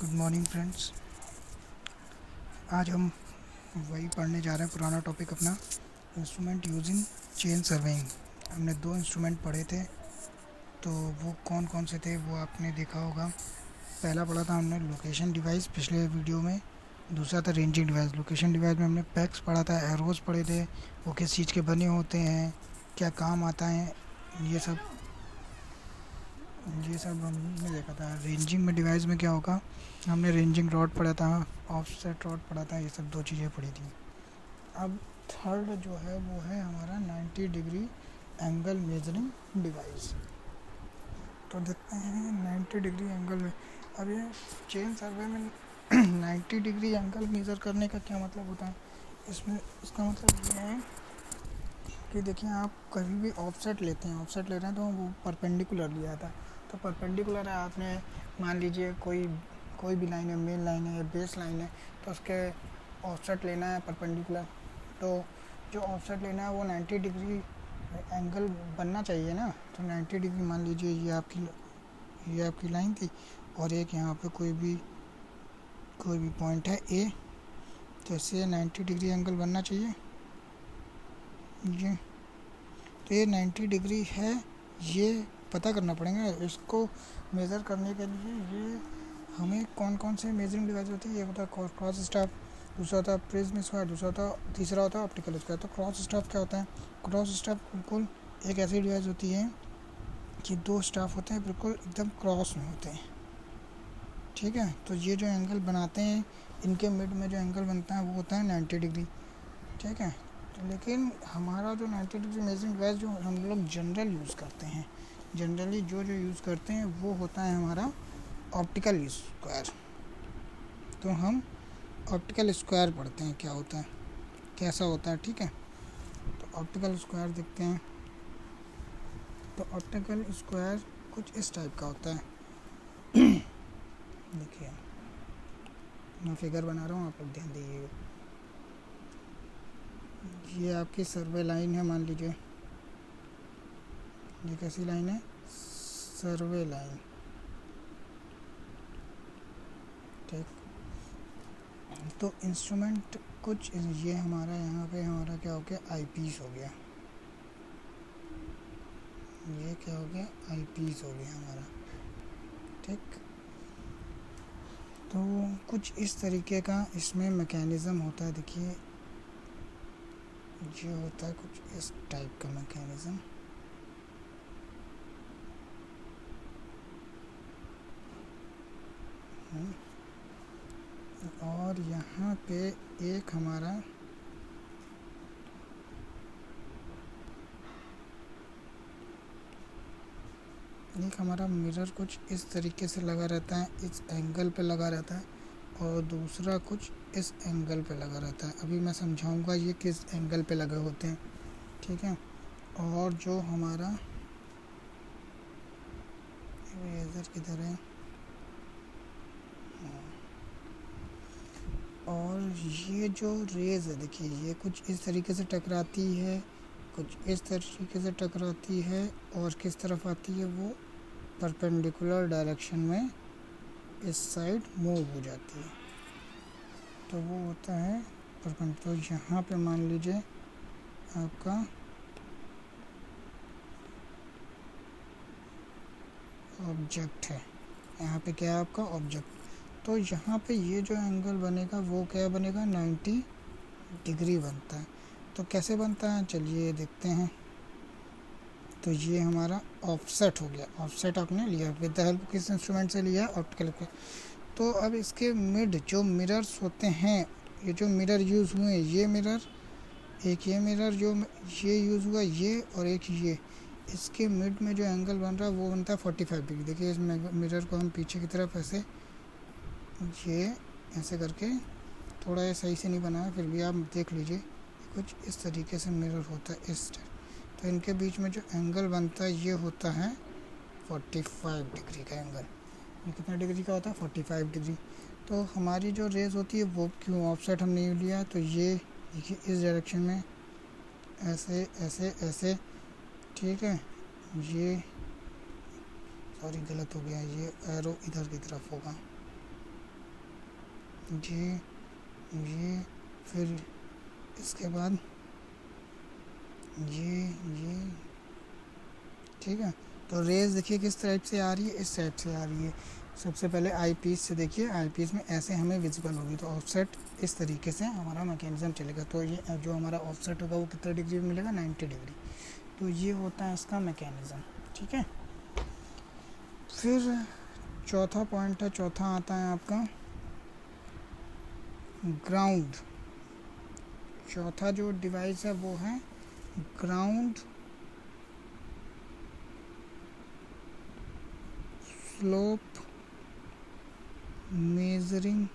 Good morning friends. आज हम वही पढ़ने जा रहे हैं, पुराना टॉपिक अपना इंस्ट्रूमेंट यूजिंग चेन सर्वेइंग। हमने दो इंस्ट्रूमेंट पढ़े थे, तो वो कौन कौन से थे वो आपने देखा होगा। पहला पढ़ा था हमने लोकेशन डिवाइस पिछले वीडियो में, दूसरा था रेंजिंग डिवाइस। लोकेशन डिवाइस में हमने पैक्स पढ़ा था, एरोज़ पढ़े थे, वो किस चीज़ के बने होते हैं, क्या काम आता है, ये सब हमने देखा था। रेंजिंग में डिवाइस में क्या होगा, हमने रेंजिंग रॉड पढ़ा था, ऑफसेट रॉड पढ़ा था, ये सब दो चीज़ें पढ़ी थी। अब थर्ड जो है वो है हमारा 90 डिग्री एंगल मेजरिंग डिवाइस। तो देखते हैं 90 डिग्री एंगल में। अब ये चेन सर्वे में 90 डिग्री एंगल मेज़र करने का क्या मतलब होता है, इसमें इसका मतलब ये है कि देखिए, आप कभी भी ऑफसेट लेते हैं, ऑफसेट ले रहे हैं तो वो परपेंडिकुलर लिया था। तो परपेंडिकुलर है, आपने मान लीजिए कोई भी लाइन है, मेन लाइन है या बेस लाइन है, तो उसके ऑफसेट लेना है परपेंडिकुलर। तो जो ऑफसेट लेना है वो 90 डिग्री एंगल बनना चाहिए ना। तो 90 डिग्री मान लीजिए ये आपकी लाइन थी और एक यहाँ पे कोई भी पॉइंट है ए, तो इससे 90 डिग्री एंगल बनना चाहिए ये। तो ये 90 डिग्री है, ये पता करना पड़ेगा। इसको मेज़र करने के लिए ये हमें कौन कौन से मेजरिंग डिवाइस होती है, ये होता है क्रॉस स्टाफ, दूसरा होता है प्रिज्म स्क्वायर, तीसरा होता है ऑप्टिकल स्क्वायर। तो क्रॉस स्टाफ क्या होता है, क्रॉस स्टाफ बिल्कुल एक ऐसी डिवाइस होती है कि दो स्टाफ होते हैं, बिल्कुल एकदम क्रॉस में होते हैं, ठीक है। तो ये जो एंगल बनाते हैं, इनके मिड में जो एंगल बनता है वो होता है 90 डिग्री, ठीक है। तो लेकिन हमारा जो 90 डिग्री मेजरिंग डिवाइस जो हम लोग जनरली जो यूज़ करते हैं वो होता है हमारा ऑप्टिकल स्क्वायर। तो हम ऑप्टिकल स्क्वायर पढ़ते हैं, क्या होता है, कैसा होता है, ठीक है। तो ऑप्टिकल स्क्वायर देखते हैं। तो ऑप्टिकल स्क्वायर कुछ इस टाइप का होता है। देखिए, मैं फिगर बना रहा हूँ, आप लोग ध्यान दीजिएगा। ये आपकी सर्वे लाइन है, मान लीजिए ये कैसी लाइन है, सर्वे लाइन, ठीक। तो इंस्ट्रूमेंट कुछ ये हमारा यहाँ पे हमारा क्या हो गया, आई पीस हो गया, ये क्या हो गया, आई पीस हो गया हमारा, ठीक। तो कुछ इस तरीके का इसमें मैकेनिज़्म होता है। देखिए, ये होता है कुछ इस टाइप का मैकेनिज़्म। और यहाँ पे एक हमारा मिरर कुछ इस तरीके से लगा रहता है, इस एंगल पे लगा रहता है, और दूसरा कुछ इस एंगल पे लगा रहता है। अभी मैं समझाऊंगा ये किस एंगल पे लगे होते हैं, ठीक है। और जो हमारा इरेजर किधर है, और ये जो रेज़ है, देखिए ये कुछ इस तरीके से टकराती है, कुछ इस तरीके से टकराती है, और किस तरफ आती है, वो परपेंडिकुलर डायरेक्शन में इस साइड मूव हो जाती है। तो वो होता है परपेंडिकुलर। तो यहाँ पे मान लीजिए आपका ऑब्जेक्ट है, यहाँ पे क्या है आपका ऑब्जेक्ट। तो यहाँ पे ये जो एंगल बनेगा वो क्या बनेगा, 90 डिग्री बनता है। तो कैसे बनता है, चलिए देखते हैं। तो ये हमारा ऑफसेट हो गया। ऑफसेट आपने लिया विद द हेल्प किस इंस्ट्रूमेंट से लिया, ऑप्टिकल के। तो अब इसके मिड जो मिरर्स होते हैं, ये जो मिरर यूज़ हुए, ये मिरर, एक ये मिरर जो ये यूज़ हुआ, ये और एक ये, इसके मिड में जो एंगल बन रहा है वो बनता है 45 डिग्री। देखिए, इस मिरर को हम पीछे की तरफ ऐसे करके, थोड़ा ये सही से नहीं बना है, फिर भी आप देख लीजिए, कुछ इस तरीके से मिरर होता है इस टाइप। तो इनके बीच में जो एंगल बनता है ये होता है 45 डिग्री का एंगल। ये कितना डिग्री का होता है, 45 डिग्री। तो हमारी जो रेज़ होती है वो क्यों ऑफसेट हमने लिया, तो ये देखिए इस डायरेक्शन में ऐसे ऐसे ऐसे, ठीक है। ये सॉरी गलत हो गया, ये एरो इधर की तरफ होगा, ये फिर इसके बाद ये ठीक है। तो रेज देखिए किस टाइप से आ रही है, इस टाइप से आ रही है। सबसे पहले आई पीस से देखिए, आई पीस में ऐसे हमें विजिबल होगी, तो ऑफसेट इस तरीके से हमारा मैकेनिज्म चलेगा। तो ये जो हमारा ऑफसेट होगा वो कितना डिग्री में मिलेगा, 90 डिग्री। तो ये होता है इसका मैकेनिज्म, ठीक है। फिर चौथा पॉइंट है, चौथा आता है आपका ग्राउंड। चौथा जो डिवाइस है वो है ग्राउंड स्लोप मेजरिंग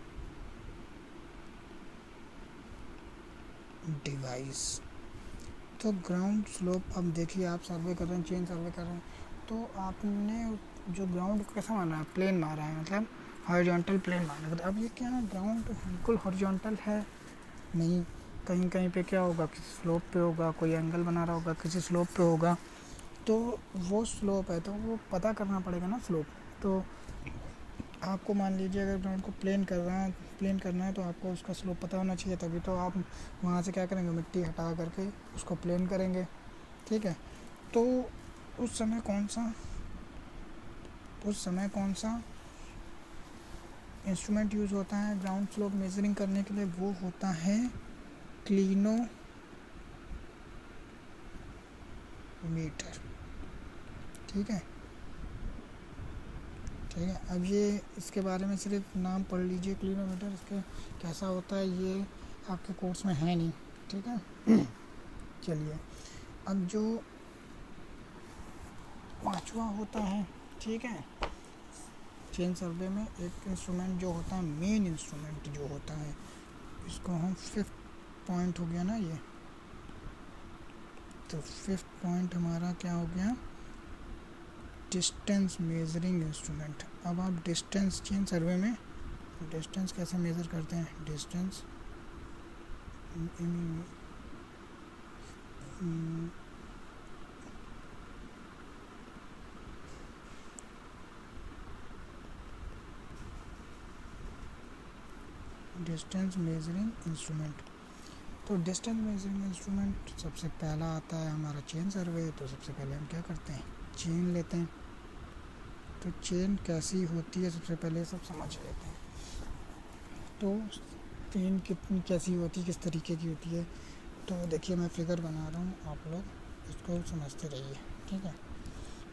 डिवाइस। तो ग्राउंड स्लोप, अब देखिए आप सर्वे कर रहे हैं, चेन सर्वे कर रहे हैं, तो आपने जो ग्राउंड को कैसा माना है, प्लेन मारा है, मतलब हॉरिजॉन्टल प्लेन माना है। अब ये क्या है, ग्राउंड बिल्कुल हॉरिजॉन्टल है नहीं, कहीं कहीं पे क्या होगा, किसी स्लोप पे होगा, कोई एंगल बना रहा होगा किसी स्लोप पे होगा, तो वो स्लोप है, तो वो पता करना पड़ेगा ना स्लोप। तो आपको मान लीजिए अगर ग्राउंड को प्लेन करना है तो आपको उसका स्लोप पता होना चाहिए, तभी तो आप वहाँ से क्या करेंगे, मिट्टी हटा करके उसको प्लेन करेंगे, ठीक है। तो उस समय कौन सा इंस्ट्रूमेंट यूज़ होता है ग्राउंड स्लोप मेजरिंग करने के लिए, वो होता है क्लिनोमीटर, ठीक है। ठीक है, अब ये इसके बारे में सिर्फ नाम पढ़ लीजिए, क्लिनोमीटर, इसके कैसा होता है ये आपके कोर्स में है नहीं, ठीक है। चलिए, अब जो पांचवा होता है, ठीक है, चेन सर्वे में एक इंस्ट्रूमेंट जो होता है, मेन इंस्ट्रूमेंट जो होता है, इसको हम फिफ्थ पॉइंट हो गया ना ये, तो फिफ्थ पॉइंट हमारा क्या हो गया, डिस्टेंस मेजरिंग इंस्ट्रूमेंट। अब आप डिस्टेंस, चेन सर्वे में डिस्टेंस कैसे मेज़र करते हैं, डिस्टेंस डिस्टेंस मेजरिंग इंस्ट्रूमेंट। तो डिस्टेंस मेजरिंग इंस्ट्रूमेंट सबसे पहला आता है हमारा चेन सर्वे। तो सबसे पहले हम क्या करते हैं, चेन लेते हैं। तो चेन कैसी होती है सबसे पहले सब समझ लेते हैं। तो चेन कितनी कैसी होती है, किस तरीके की होती है, तो देखिए मैं फिगर बना रहा हूँ, आप लोग इसको समझते रहिए, ठीक है।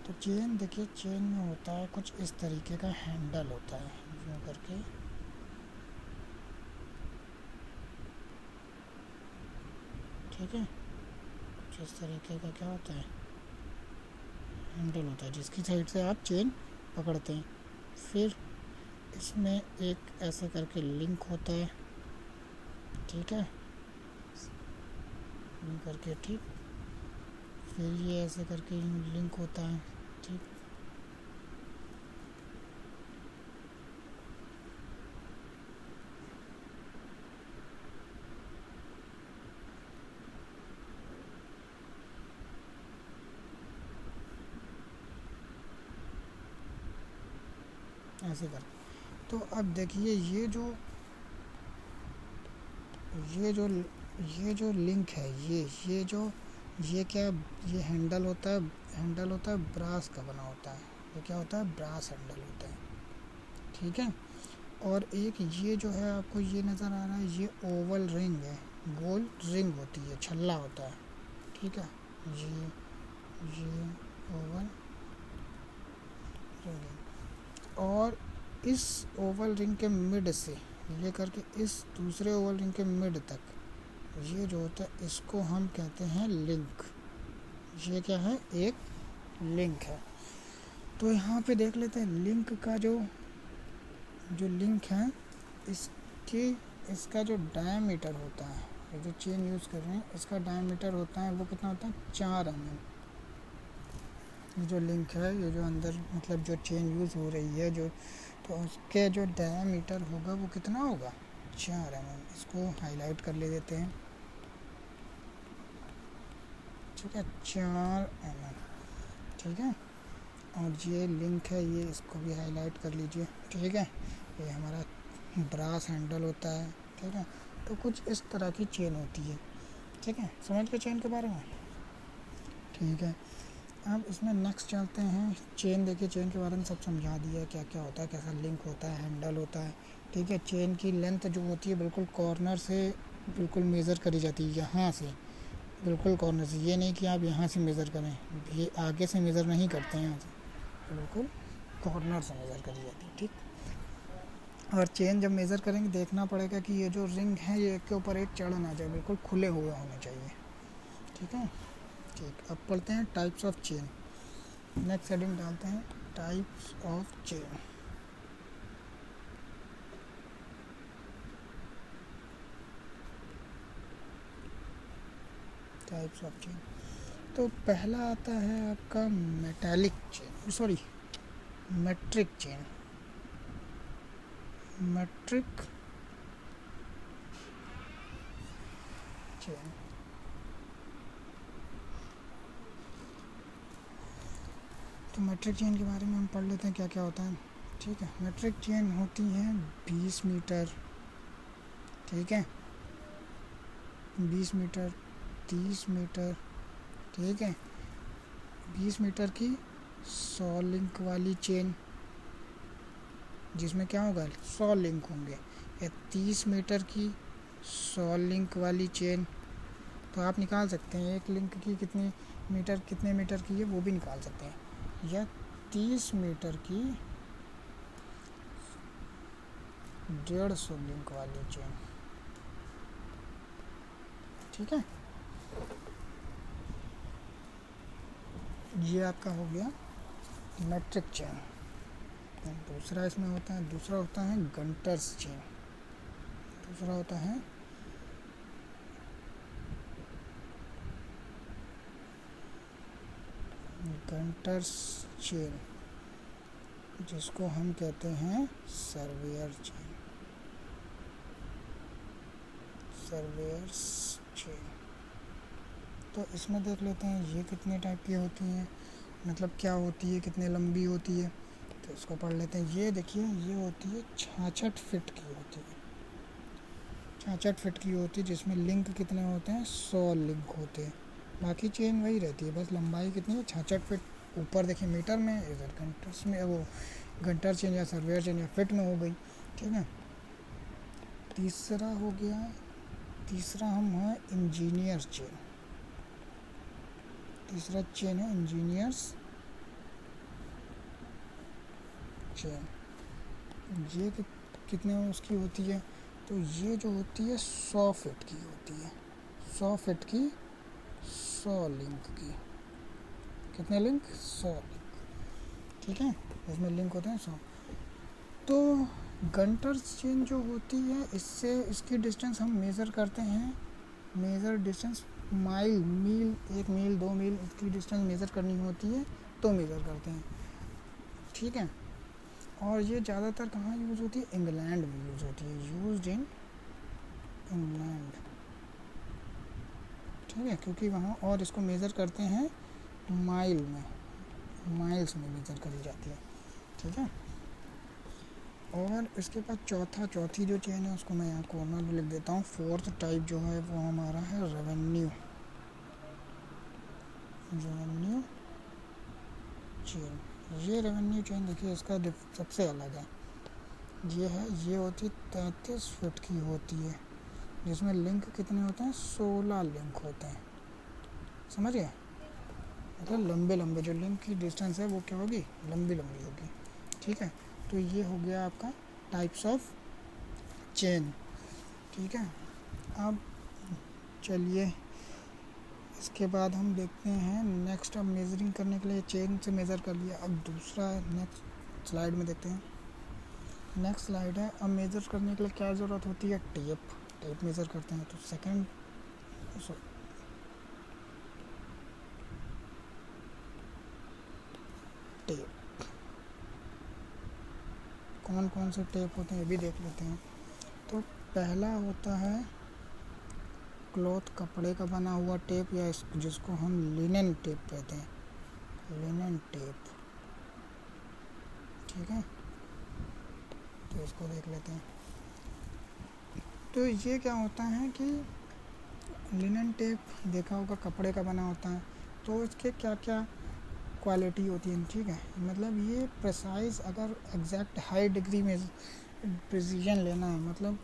तो चेन देखिए, चेन में होता है कुछ इस तरीके का हैंडल होता है, यूँ करके, ठीक है, कुछ इस तरीके का क्या होता है, हैंडल होता है, जिसकी साइड से आप चेन पकड़ते हैं। फिर इसमें एक ऐसे करके लिंक होता है, ठीक है, लिंक करके, ठीक। फिर ये ऐसे करके लिंक होता है, ठीक। ऐसे कर, तो अब देखिए ये जो लिंक है, ये क्या, ये हैंडल होता है ब्रास का बना होता है। ये क्या होता है, ब्रास हैंडल होता है, ठीक है। और एक ये जो है आपको ये नज़र आ रहा है, ये ओवल रिंग है, गोल रिंग होती है, छल्ला होता है, ठीक है। ये ओवल रिंग है। और इस ओवल रिंग के मिड से लेकर के इस दूसरे ओवल रिंग के मिड तक, ये जो होता है इसको हम कहते हैं लिंक। ये क्या है, एक लिंक है। तो यहाँ पे देख लेते हैं लिंक का जो लिंक है, इसका जो डायमीटर होता है, ये जो चेन यूज़ कर रहे हैं इसका डायमीटर होता है, वो कितना होता है, 4 mm। ये जो लिंक है, ये जो अंदर मतलब जो चेन यूज़ हो रही है जो, तो उसके जो डायमीटर होगा वो कितना होगा, 4 mm। इसको हाईलाइट कर ले देते हैं, ठीक है, 4 mm, ठीक है। और ये लिंक है, ये इसको भी हाईलाइट कर लीजिए, ठीक है। ये हमारा ब्रास हैंडल होता है, ठीक है। तो कुछ इस तरह की चेन होती है, ठीक है। समझ गए चेन के बारे में, ठीक है। अब इसमें नेक्स्ट चलते हैं। चेन देखिए, चेन के बारे में सब समझा दिया, क्या क्या होता है, कैसा लिंक होता है, हैंडल होता है, ठीक है। चेन की लेंथ जो होती है बिल्कुल कॉर्नर से बिल्कुल मेज़र करी जाती है, यहाँ से बिल्कुल कॉर्नर से। ये नहीं कि आप यहाँ से मेज़र करें, ये आगे से मेज़र नहीं करते हैं, यहाँ से बिल्कुल कॉर्नर से मेज़र करी जाती है, ठीक। और चेन जब मेज़र करेंगे देखना पड़ेगा कि ये जो रिंग है ये एक के ऊपर एक चढ़ ना जाए, बिल्कुल खुले हुए होने चाहिए, ठीक है। ठीक, अब पढ़ते हैं types of chain. Next heading डालते हैं types of chain. Types of chain, तो पहला आता है आपका metallic chain, sorry metric chain. Metric chain, तो मेट्रिक चेन के बारे में हम पढ़ लेते हैं क्या क्या होता है, ठीक है। मेट्रिक चेन होती है 20 मीटर, ठीक है, 20 मीटर, 30 मीटर, ठीक है। 20 मीटर की 100 लिंक वाली चेन, जिसमें क्या होगा 100 लिंक होंगे, या 30 मीटर की 100 लिंक वाली चेन। तो आप निकाल सकते हैं एक लिंक की कितने मीटर की है वो भी निकाल सकते हैं। या 30 मीटर की 150 लिंक वाली चेन, ठीक है। ये आपका हो गया मेट्रिक चेन। दूसरा इसमें होता है, दूसरा होता है गंटर्स चेन। दूसरा होता है गंटर्स चेन, जिसको हम कहते हैं सर्वेयर चेन। सर्वेयर्स चेन, तो इसमें देख लेते हैं ये कितने टाइप की होती हैं, मतलब क्या होती है, कितने लंबी होती है। तो इसको पढ़ लेते हैं। ये देखिए, ये होती है 66 फिट की होती है, 66 फिट की होती है, जिसमें लिंक कितने होते हैं 100 लिंक होते हैं। बाकी चेन वही रहती है, बस लंबाई कितनी है 66 फिट। ऊपर देखिए मीटर में, इधर घंटर्स में, वो घंटर चेन या सर्वेयर चेन या फिट में हो गई, ठीक है। तीसरा हो गया, तीसरा हम है इंजीनियर चेन। तीसरा चेन है इंजीनियर्स चेन। ये कितने उसकी होती है, तो ये जो होती है 100 फिट की होती है, 100 फिट की 100 लिंक की। कितने लिंक 100 लिंक, ठीक है। इसमें लिंक होते हैं 100। तो गंटर चेन जो होती है, इससे इसकी डिस्टेंस हम मेज़र करते हैं, मेज़र डिस्टेंस माइल, मील, 1 मील 2 मील इसकी डिस्टेंस मेज़र करनी होती है तो मेज़र करते हैं, ठीक है। और ये ज़्यादातर कहाँ यूज़ होती है, इंग्लैंड में यूज़ होती है, यूज्ड इन इंग्लैंड, ठीक है, क्योंकि वहाँ और इसको मेज़र करते हैं माइल में, माइल्स में मेज़र करी जाती है, ठीक है। और इसके बाद चौथी जो चेन है उसको मैं यहाँ कॉर्नर में लिख देता हूँ। फोर्थ टाइप जो है वो हमारा है रेवेन्यू चेन। ये रेवेन्यू चेन देखिए, इसका सबसे अलग है। ये होती 33 फुट की होती है, जिसमें लिंक कितने होते हैं 16 लिंक होते हैं, समझ गए। मतलब लंबे लंबे जो लिंक की डिस्टेंस है वो क्या होगी, लंबी लंबी होगी, ठीक है। तो ये हो गया आपका टाइप्स ऑफ चेन, ठीक है। अब चलिए इसके बाद हम देखते हैं नेक्स्ट। अब मेज़रिंग करने के लिए चेन से मेज़र कर लिया, अब दूसरा नेक्स्ट स्लाइड में देखते हैं। नेक्स्ट स्लाइड है, अब मेज़र करने के लिए क्या ज़रूरत होती है, टेप मेज़र करते हैं। तो सेकंड टेप, कौन कौन से टेप होते हैं ये भी देख लेते हैं। तो पहला होता है क्लॉथ, कपड़े का बना हुआ टेप, या जिसको हम लिनन टेप कहते हैं, लिनन टेप, ठीक है। तो इसको देख लेते हैं। तो ये क्या होता है कि लिनन टेप देखा होगा कपड़े का बना होता है, तो इसके क्या क्या क्वालिटी होती है, ठीक है। मतलब ये प्रिसाइज, अगर एग्जैक्ट हाई डिग्री में प्रिसीजन लेना है, मतलब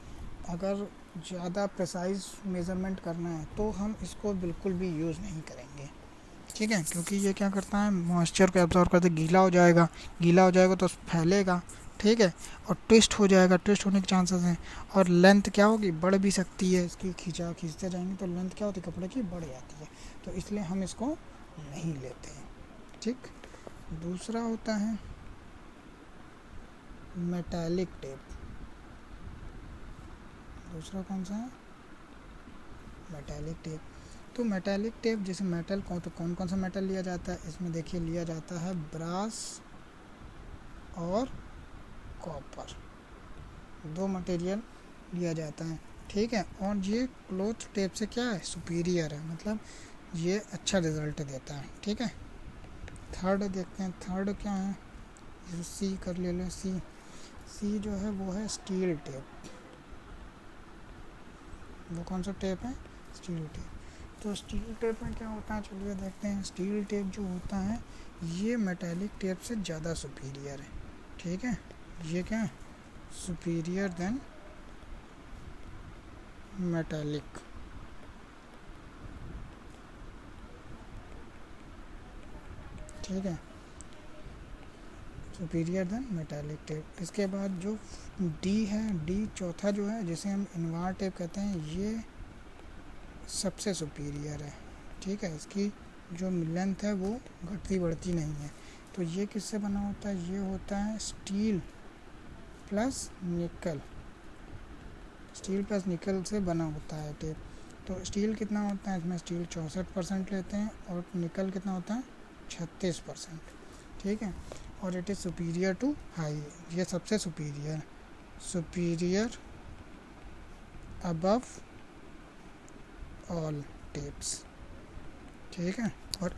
अगर ज़्यादा प्रिसाइज मेज़रमेंट करना है, तो हम इसको बिल्कुल भी यूज़ नहीं करेंगे, ठीक है। क्योंकि ये क्या करता है, मॉइस्चर को एब्जॉर्ब करते, गीला हो जाएगा तो फैलेगा, ठीक है, और ट्विस्ट हो जाएगा, ट्विस्ट होने के चांसेस हैं। और लेंथ क्या होगी, बढ़ भी सकती है इसकी, खींचते जाएंगे तो लेंथ क्या होती है कपड़े की, बढ़ जाती है। तो इसलिए हम इसको नहीं लेते हैं, ठीक। दूसरा होता है मेटालिक टेप। दूसरा कौन सा है, मेटालिक टेप। तो मेटालिक टेप, जैसे मेटल तो कौन कौन सा मेटल लिया जाता है इसमें, देखिए लिया जाता है ब्रास और कॉपर, दो मटेरियल लिया जाता है, ठीक है। और ये क्लॉथ टेप से क्या है, सुपीरियर है, मतलब ये अच्छा रिजल्ट देता है, ठीक है। थर्ड देखते हैं, थर्ड क्या है, सी कर ले लो, सी जो है वो है स्टील टेप। वो कौन सा टेप है, स्टील टेप। तो स्टील टेप में क्या होता है, चलिए देखते हैं। स्टील टेप जो होता है ये मेटालिक टेप से ज़्यादा सुपीरियर है, ठीक है। ये क्या है, सुपीरियर देन मेटालिक, ठीक है, सुपीरियर देन मेटालिक टेप। इसके बाद जो डी है, डी चौथा जो है, जिसे हम इनवार टेप कहते हैं, ये सबसे सुपीरियर है, ठीक है। इसकी जो लेंथ है वो घटती बढ़ती नहीं है। तो ये किससे बना होता है, ये होता है स्टील प्लस निकल, स्टील प्लस निकल से बना होता है टेप। तो स्टील कितना होता है इसमें, स्टील 64% लेते हैं, और निकल कितना होता है 36%, ठीक है। और it is superior to high, ये सबसे सुपीरियर अबव ऑल टेप्स, ठीक है। और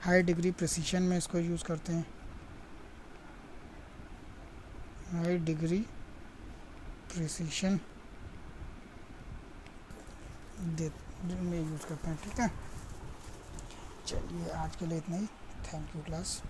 हाई डिग्री प्रिसीशन में इसको यूज़ करते हैं, हाई डिग्री प्रिसीशन में यूज़ करते हैं, ठीक है। चलिए आज के लिए इतना ही, थैंक यू क्लास।